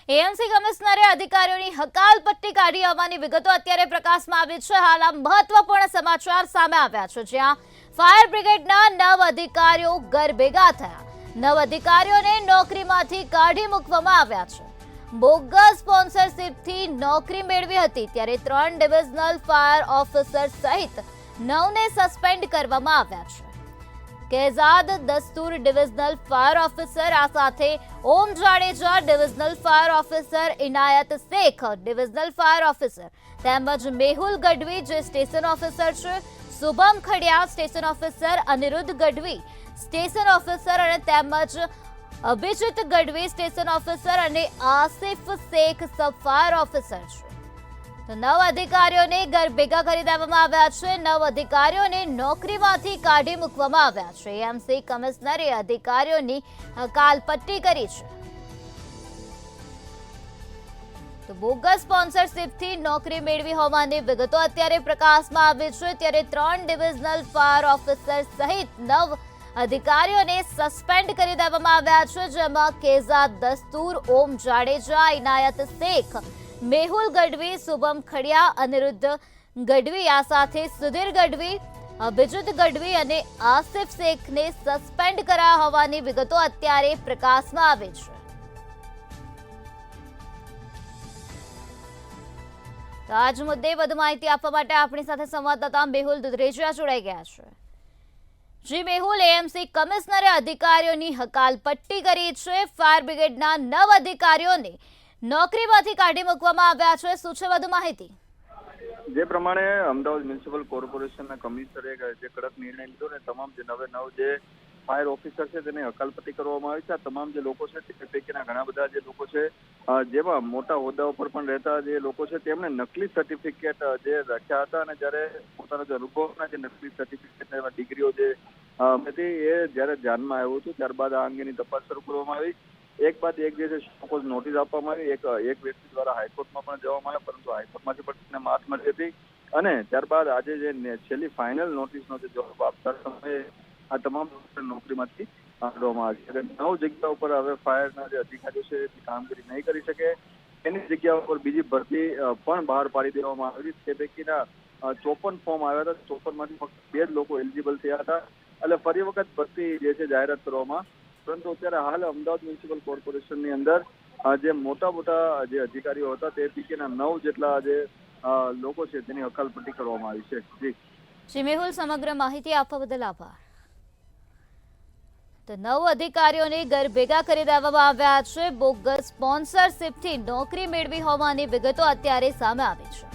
AMC કમિશનરે અધિકારીઓની હકાલપટ્ટી કાઢી હોવાની વિગતો અત્યારે પ્રકાશમાં આવી છે। હાલ આ મહત્વપૂર્ણ સમાચાર સામે આવ્યા છે, જ્યાં ફાયર બ્રિગેડના 9 અધિકારીઓ ગરભેગા થયા। 9 અધિકારીઓને નોકરીમાંથી કાઢી મૂકવામાં આવ્યા છે। બોગસ સ્પોન્સરશિપથી નોકરી મેળવી હતી, ત્યારે 3 ડિવિઝનલ ફાયર ઓફિસર સહિત 9ને સસ્પેન્ડ કરવામાં આવ્યા છે। Kezad Dastur divisional fire officer, આ સાથે Om Jadeja divisional fire officer, Inayat Shaikh divisional fire officer, તેમજ મેહુલ ગઢવી જે સ્ટેશન ઓફિસર છે, Shubham Khadiya station officer, Anirudh Gadhvi station officer અને તેમજ અભિજીત ગઢવી સ્ટેશન ઓફિસર અને Asif Shaikh sub fire officer છે। તો 9 અધિકારીઓને ઘર ભેગા કરી દેવામાં આવ્યા છે। 9 અધિકારીઓને નોકરીમાંથી કાઢી મૂકવામાં આવ્યા છે। એએમસી કમિશનરે અધિકારીઓની હકાલપટ્ટી કરી છે। તો બોગસ સ્પોન્સરશિપથી નોકરી મેળવી હોવાની વિગતો અત્યારે પ્રકાશમાં આવી છે, ત્યારે 3 ડિવિઝનલ ફાયર ઓફિસર સહિત 9 અધિકારીઓને સસ્પેન્ડ કરી દેવામાં આવ્યા છે, જેમાં કેઝાદ દસ્તુર, ઓમ જાડેજા, ઇનાયત શેખ, મેહુલ ગઢવી, શુભમ ખડિયા, અનિરુદ્ધ ગઢવી, આ સાથે સુધીર ગઢવી, અભિજીત ગઢવી અને આસિફ શેખને સસ્પેન્ડ કરાયા હોવાની વિગતો અત્યારે પ્રકાશમાં આવે છે। તો આજ મુદ્દે વધુ માહિતી આપવા માટે આપણી સાથે સંવાદદાતા મેહુલ દુધરેજા જોડાઈ ગયા છે। જી મેહુલ, એએમસી કમિશનરે અધિકારીઓની હકાલપટ્ટી કરી છે। ફાયર બ્રિગેડના 9 અધિકારીઓને નોકરીમાંથી કાઢી મૂકવામાં આવ્યા છે, શું છે વધુ માહિતી? જે પ્રમાણે અમદાવાદ મ્યુનિસિપલ કોર્પોરેશનના કમિશનરે જે કડક નિર્ણય લીધો ને તમામ જે 9 જે ફાયર ઓફિસર છે તેને હકાલપટ્ટી કરવામાં આવી છે। આ તમામ જે લોકો છે તે પૈકીના ઘણા બધા જે લોકો છે જેમાં મોટા હોદ્દાઓ પર પણ રહેતા જે લોકો છે તેમને નકલી સર્ટિફિકેટ જે રાખ્યા હતા અને જ્યારે પોતાના જે અનુભવના જે નકલી સર્ટિફિકેટ ડિગ્રીઓ જે હતી એ જ્યારે ધ્યાનમાં આવ્યું હતું, ત્યારબાદ આ અંગેની તપાસ શરૂ કરવામાં આવી। એક બાદ એક જે છે નોટિસ આપવામાં આવી। એક વ્યક્તિ દ્વારા હાઈકોર્ટમાં પણ જવામાં આવ્યા, પરંતુ હાઈકોર્ટમાંથી પણ તેને માત મળી હતી અને ત્યારબાદ આજે જે છેલ્લી ફાઇનલ નોટિસનો જે જવાબ આપતા સમયે આ તમામ નોકરીમાંથી કાઢવામાં આવી છે। 9 જગ્યા ઉપર હવે ફાયરના જે અધિકારીઓ છે તે કામગીરી નહીં કરી શકે, એની જગ્યા ઉપર બીજી ભરતી પણ બહાર પાડી દેવામાં આવી। તે પૈકીના 54 ફોર્મ આવ્યા હતા, 54માંથી ફક્ત 2 જ લોકો એલિજિબલ થયા હતા, એટલે ફરી વખત ભરતી જે છે જાહેરાત કરવામાં। પરંતુ અત્યારે હાલ અમદાવાદ મ્યુનિસિપલ કોર્પોરેશનની અંદર જે મોટા જે અધિકારીઓ હતા તે પૈકીના 9 જેટલા જે લોકો છે તેની હકાલપટ્ટી કરવામાં આવી છે। જી મેહુલ, સમગ્ર માહિતી આપવા બદલ આભાર। તો 9 અધિકારીઓને ઘર ભેગા કરી દેવામાં આવ્યા છે। બોગસ સ્પોન્સરશિપથી નોકરી મેળવી હોવાની વિગતો અત્યારે સામે આવી છે।